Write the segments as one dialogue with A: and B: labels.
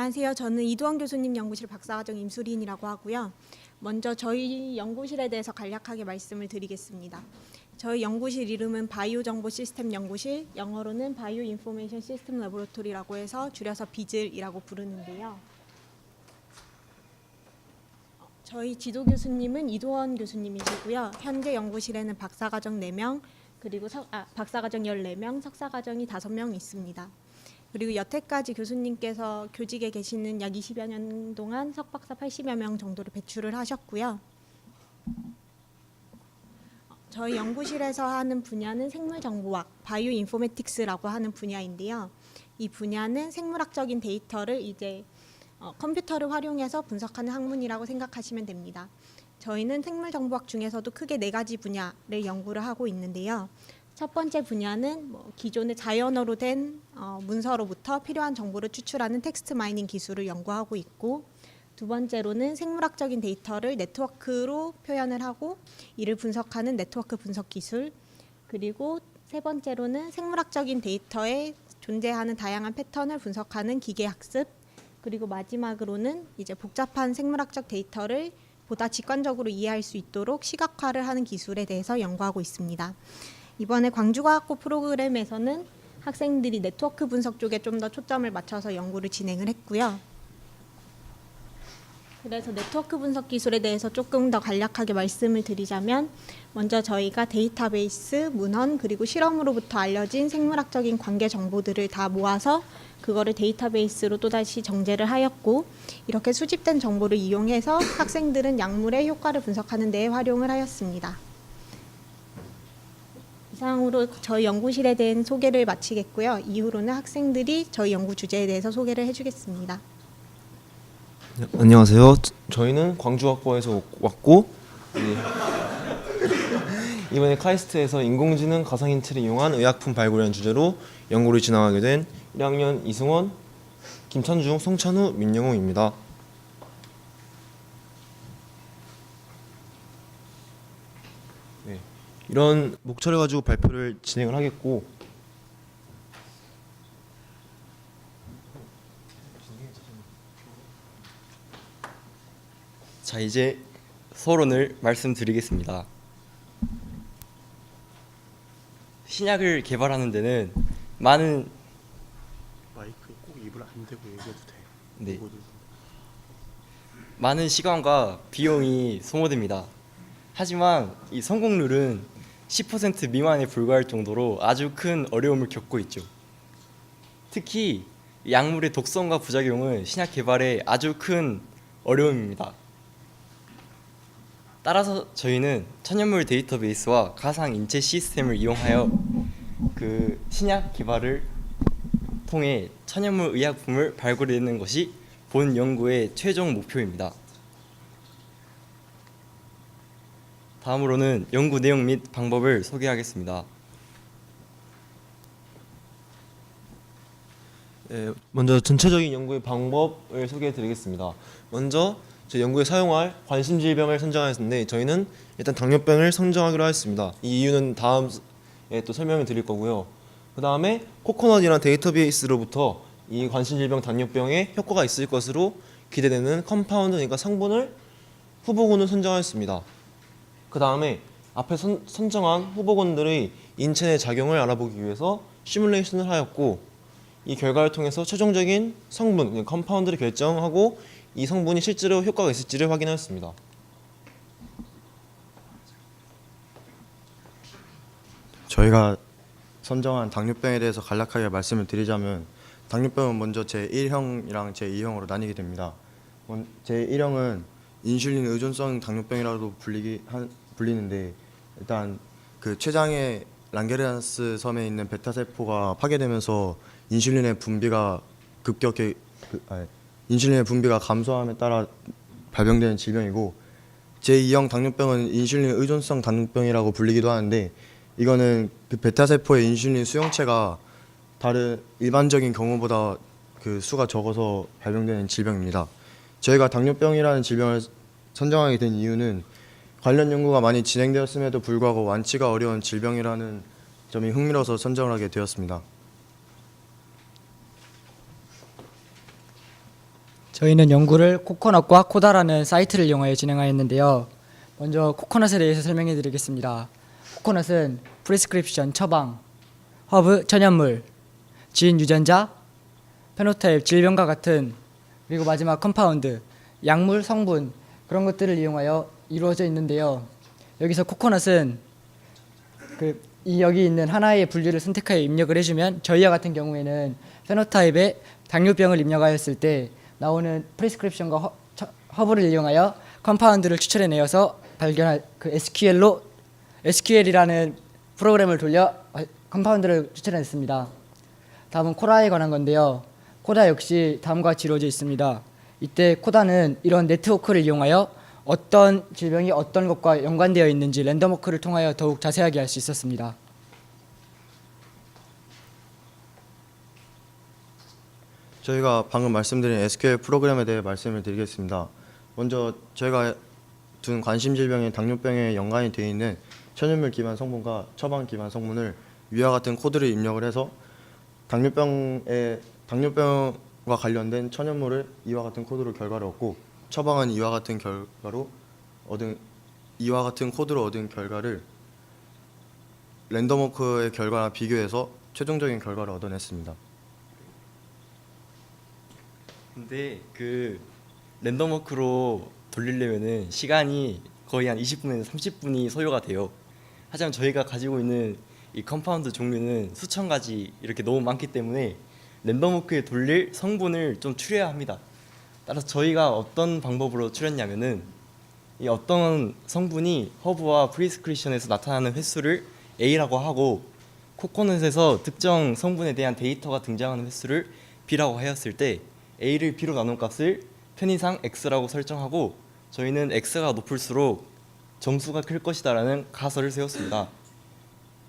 A: 안녕하세요. 저는 이두원 교수님 연구실 박사과정 임수린이라고 하고요. 먼저 저희 연구실에 대해서 간략하게 말씀을 드리겠습니다. 저희 연구실 이름은 바이오 정보 시스템 연구실, 영어로는 바이오 인포메이션 시스템 레보레토리라고 해서 줄여서 비즐이라고 부르는데요. 저희 지도 교수님은 이두원 교수님이시고요. 현재 연구실에는 박사과정 4명, 그리고 박사과정 14명, 석사과정이 5명 있습니다. 그리고 여태까지 교수님께서 교직에 계시는 약 20여 년 동안 석박사 80여 명 정도를 배출을 하셨고요. 저희 연구실에서 하는 분야는 생물정보학, 바이오 인포메틱스라고 하는 분야인데요. 이 분야는 생물학적인 데이터를 컴퓨터를 활용해서 분석하는 학문이라고 생각하시면 됩니다. 저희는 생물정보학 중에서도 크게 4가지 분야를 연구를 하고 있는데요. 첫 번째 분야는 기존의 자연어로 된 문서로부터 필요한 정보를 추출하는 텍스트 마이닝 기술을 연구하고 있고, 두 번째로는 생물학적인 데이터를 네트워크로 표현을 하고 이를 분석하는 네트워크 분석 기술, 그리고 세 번째로는 생물학적인 데이터에 존재하는 다양한 패턴을 분석하는 기계학습, 그리고 마지막으로는 복잡한 생물학적 데이터를 보다 직관적으로 이해할 수 있도록 시각화를 하는 기술에 대해서 연구하고 있습니다. 이번에 광주과학고 프로그램에서는 학생들이 네트워크 분석 쪽에 좀 더 초점을 맞춰서 연구를 진행을 했고요. 그래서 네트워크 분석 기술에 대해서 조금 더 간략하게 말씀을 드리자면, 먼저 저희가 데이터베이스, 문헌, 그리고 실험으로부터 알려진 생물학적인 관계 정보들을 다 모아서 그거를 데이터베이스로 또다시 정제를 하였고, 이렇게 수집된 정보를 이용해서 학생들은 약물의 효과를 분석하는 데에 활용을 하였습니다. 이상으로 저희 연구실에 대한 소개를 마치겠고요. 이후로는 학생들이 저희 연구 주제에 대해서 소개를 해주겠습니다.
B: 네, 안녕하세요. 저희는 광주학과에서 왔고 이번에 카이스트에서 인공지능 가상인체를 이용한 의약품 발굴이라는 주제로 연구를 진행하게 된 1학년 이승원, 김찬중, 성찬우, 민영호입니다. 네, 이런 목차를 가지고 발표를 진행을 하겠고,
C: 자, 이제 서론을 말씀드리겠습니다. 신약을 개발하는 데는 많은
D: 마이크 꼭 입을 안 대고 얘기해도 돼.
C: 네. 많은 시간과 비용이 소모됩니다. 하지만 이 성공률은 10% 미만에 불과할 정도로 아주 큰 어려움을 겪고 있죠. 특히 약물의 독성과 부작용은 신약 개발에 아주 큰 어려움입니다. 따라서 저희는 천연물 데이터베이스와 가상 인체 시스템을 이용하여 그 신약 개발을 통해 천연물 의약품을 발굴해내는 것이 본 연구의 최종 목표입니다. 다음으로는 연구 내용 및 방법을 소개하겠습니다.
B: 네, 먼저 전체적인 연구의 방법을 소개해드리겠습니다. 먼저 저희 연구에 사용할 관심 질병을 선정하였는데, 저희는 일단 당뇨병을 선정하기로 하였습니다. 이 이유는 다음에 또 설명을 드릴 거고요. 그 다음에 코코넛이라는 데이터베이스로부터 이 관심 질병 당뇨병에 효과가 있을 것으로 기대되는 컴파운드, 그러니까 성분을 후보군을 선정하였습니다. 그 다음에 앞에 선정한 후보군들의 인체 내 작용을 알아보기 위해서 시뮬레이션을 하였고, 이 결과를 통해서 최종적인 성분, 컴파운드를 결정하고 이 성분이 실제로 효과가 있을지를 확인하였습니다.
E: 저희가 선정한 당뇨병에 대해서 간략하게 말씀을 드리자면, 당뇨병은 먼저 제1형이랑 제2형으로 나뉘게 됩니다. 제1형은 인슐린 의존성 당뇨병이라고 불리는데, 일단 그 췌장의 랑게르한스 섬에 있는 베타 세포가 파괴되면서 인슐린의 분비가 감소함에 따라 발병되는 질병이고, 제2형 당뇨병은 인슐린 의존성 당뇨병이라고 불리기도 하는데, 이거는 그 베타 세포의 인슐린 수용체가 다른 일반적인 경우보다 그 수가 적어서 발병되는 질병입니다. 저희가 당뇨병이라는 질병을 선정하게 된 이유는 관련 연구가 많이 진행되었음에도 불구하고 완치가 어려운 질병이라는 점이 흥미로워서 선정을 하게 되었습니다.
F: 저희는 연구를 코코넛과 코다라는 사이트를 이용하여 진행하였는데요. 먼저 코코넛에 대해서 설명해 드리겠습니다. 코코넛은 프리스크립션 처방, 허브 천연물, 지인 유전자, 페노타입 질병과 같은, 그리고 마지막 컴파운드, 약물 성분, 그런 것들을 이용하여 이루어져 있는데요. 여기서 코코넛은 여기 있는 하나의 분류를 선택하여 입력을 해주면 저희와 같은 경우에는 페노타입의 당뇨병을 입력하였을 때 나오는 프리스크립션과 허브를 이용하여 컴파운드를 추출해내어서 발견할 SQL이라는 프로그램을 돌려 컴파운드를 추출해냈습니다. 다음은 코다에 관한 건데요. 코다 역시 다음과 같이 이루어져 있습니다. 이때 코다는 이런 네트워크를 이용하여 어떤 질병이 어떤 것과 연관되어 있는지 랜덤워크를 통하여 더욱 자세하게 알 수 있었습니다.
E: 저희가 방금 말씀드린 SQL 프로그램에 대해 말씀을 드리겠습니다. 먼저 저희가 둔 관심 질병인 당뇨병에 연관이 되어 있는 천연물 기반 성분과 처방 기반 성분을 위와 같은 코드를 입력을 해서 당뇨병과 관련된 천연물을 이와 같은 코드로 결과를 얻고 처방은 이와 같은 코드로 얻은 결과를 랜덤워크의 결과랑 비교해서 최종적인 결과를 얻어냈습니다.
C: 근데 랜덤워크로 돌리려면은 시간이 거의 한 20분에서 30분이 소요가 돼요. 하지만 저희가 가지고 있는 이 컴파운드 종류는 수천 가지 이렇게 너무 많기 때문에 랜덤워크에 돌릴 성분을 좀 추려야 합니다. 따라서 저희가 어떤 방법으로 추렸냐면은 이 어떤 성분이 허브와 프리스크리션에서 나타나는 횟수를 A라고 하고 코코넛에서 특정 성분에 대한 데이터가 등장하는 횟수를 B라고 하였을 때 A를 B로 나눈 값을 편의상 X라고 설정하고 저희는 X가 높을수록 점수가 클 것이다라는 가설을 세웠습니다.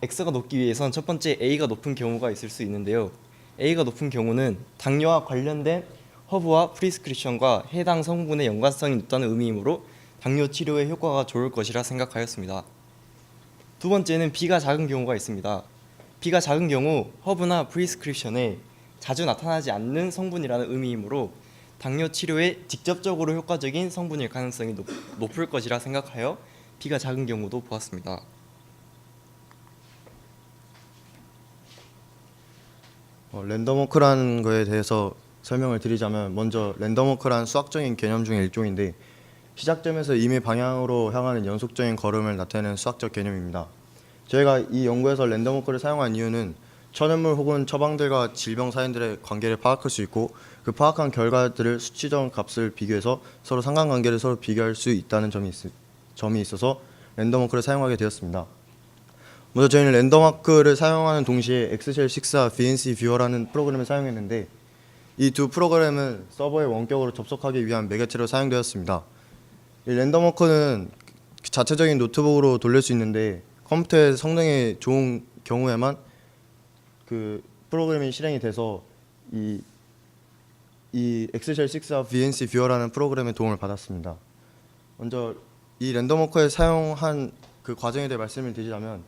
C: X가 높기 위해선 첫 번째 A가 높은 경우가 있을 수 있는데요. A가 높은 경우는 당뇨와 관련된 허브와 프리스크리션과 해당 성분의 연관성이 높다는 의미이므로 당뇨 치료에 효과가 좋을 것이라 생각하였습니다. 두 번째는 B가 작은 경우가 있습니다. B가 작은 경우 허브나 프리스크리션에 자주 나타나지 않는 성분이라는 의미이므로 당뇨 치료에 직접적으로 효과적인 성분일 가능성이 높을 것이라 생각하여 B가 작은 경우도 보았습니다.
E: 랜덤워크라는 거에 대해서 설명을 드리자면 먼저 랜덤워크란 수학적인 개념 중의 일종인데 시작점에서 이미 방향으로 향하는 연속적인 걸음을 나타내는 수학적 개념입니다. 저희가 이 연구에서 랜덤워크를 사용한 이유는 천연물 혹은 처방들과 질병 사인들의 관계를 파악할 수 있고 그 파악한 결과들을 수치적 값을 비교해서 서로 상관관계를 서로 비교할 수 있다는 점이 있어서 랜덤워크를 사용하게 되었습니다. 먼저 저희는 랜덤워크를 사용하는 동시에 엑셀6와 VNC 뷰어라는 프로그램을 사용했는데 이 두 프로그램은 서버의 원격으로 접속하기 위한 매개체로 사용되었습니다. 이 랜덤워크는 자체적인 노트북으로 돌릴 수 있는데 컴퓨터의 성능이 좋은 경우에만 그 프로그램이 실행이 돼서 이 엑셀6와 VNC 뷰어라는 프로그램의 도움을 받았습니다. 먼저 이 랜덤워크에 사용한 그 과정에 대해 말씀을 드리자면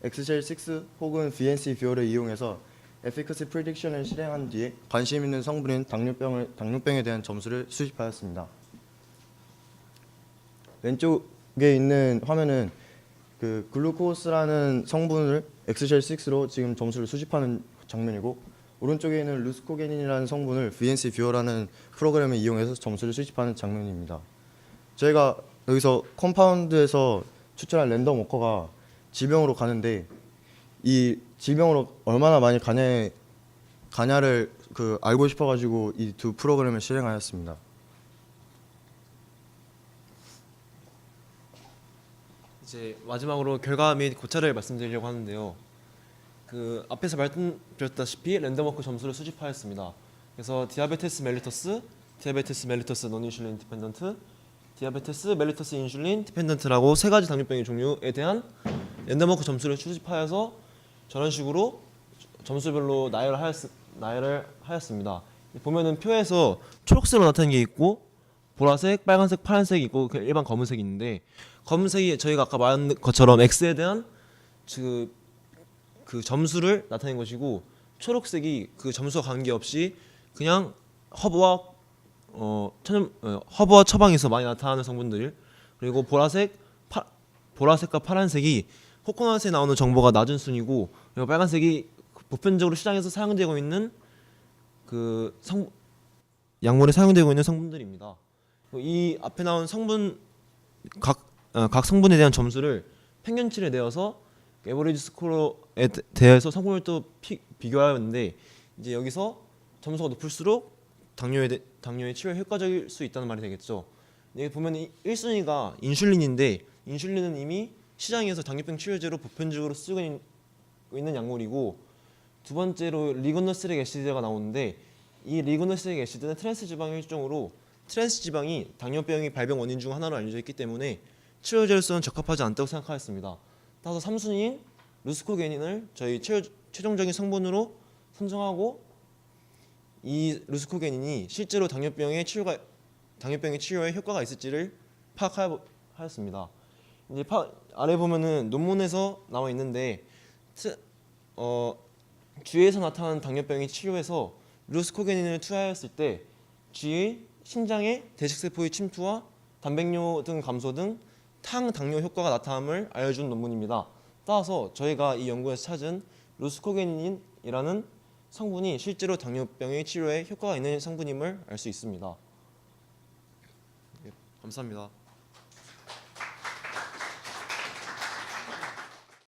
E: 엑셀6 혹은 VNC 뷰어를 이용해서 에피커시 프리딕션을 실행한 뒤에 관심 있는 성분인 당뇨병에 대한 점수를 수집하였습니다. 왼쪽에 있는 화면은 그 글루코스라는 성분을 엑셀6로 지금 점수를 수집하는 장면이고 오른쪽에 있는 루스코게닌이라는 성분을 VNC 뷰어라는 프로그램을 이용해서 점수를 수집하는 장면입니다. 저희가 여기서 컴파운드에서 추출한 랜덤 워커가 질병으로 가는데 이 질병으로 얼마나 많이 가냐를 알고 싶어가지고 이 두 프로그램을 실행하였습니다.
B: 이제 마지막으로 결과 및 고찰을 말씀드리려고 하는데요. 앞에서 말씀드렸다시피 랜덤워크 점수를 수집하였습니다. 그래서 디아베테스 멜리터스 논인슐린 디펜던트, 디아베테스 멜리터스 인슐린 디펜던트라고 세 가지 당뇨병의 종류에 대한 랜덤워크 점수를 수집하여서 저런 식으로 점수별로 나열을 하였습니다. 보면은 표에서 초록색으로 나타낸 게 있고 보라색, 빨간색, 파란색이 있고 일반 검은색이 있는데 검은색이 저희가 아까 말한 것처럼 X에 대한 그 점수를 나타낸 것이고 초록색이 그 점수와 관계없이 그냥 허브와 허브와 처방에서 많이 나타나는 성분들, 그리고 보라색과 파란색이 코코넛에 나오는 정보가 낮은 순이고, 그리고 빨간색이 보편적으로 시장에서 사용되고 있는 그 약물에 사용되고 있는 성분들입니다. 이 앞에 나온 성분 각 성분에 대한 점수를 평균치를 내어서 에버리지 스코어에 대해서 성분을 비교하였는데, 이제 여기서 점수가 높을수록 당뇨의 치료에 효과적일 수 있다는 말이 되겠죠. 여기 보면 1순위가 인슐린인데, 인슐린은 이미 시장에서 당뇨병 치료제로 보편적으로 쓰고 있는 약물이고, 두 번째로 리고노스릭 애시드가 나오는데, 이 리고노스릭 애시드는 트랜스 지방의 일종으로 트랜스 지방이 당뇨병의 발병 원인 중 하나로 알려져 있기 때문에 치료제로서는 적합하지 않다고 생각하였습니다. 따라서 3순위인 루스코게닌을 저희 최종적인 성분으로 선정하고, 이 루스코게닌이 실제로 당뇨병의 치료에 효과가 있을지를 파악하였습니다. 이제 아래 보면은 논문에서 나와 있는데, 쥐에서 나타나는 당뇨병의 치료에서 루스코게닌을 투하하였을 때 쥐의 신장의 대식세포의 침투와 단백뇨 등 감소 등 당뇨 효과가 나타남을 알려준 논문입니다. 따라서 저희가 이 연구에서 찾은 루스코게닌이라는 성분이 실제로 당뇨병의 치료에 효과가 있는 성분임을 알 수 있습니다. 감사합니다.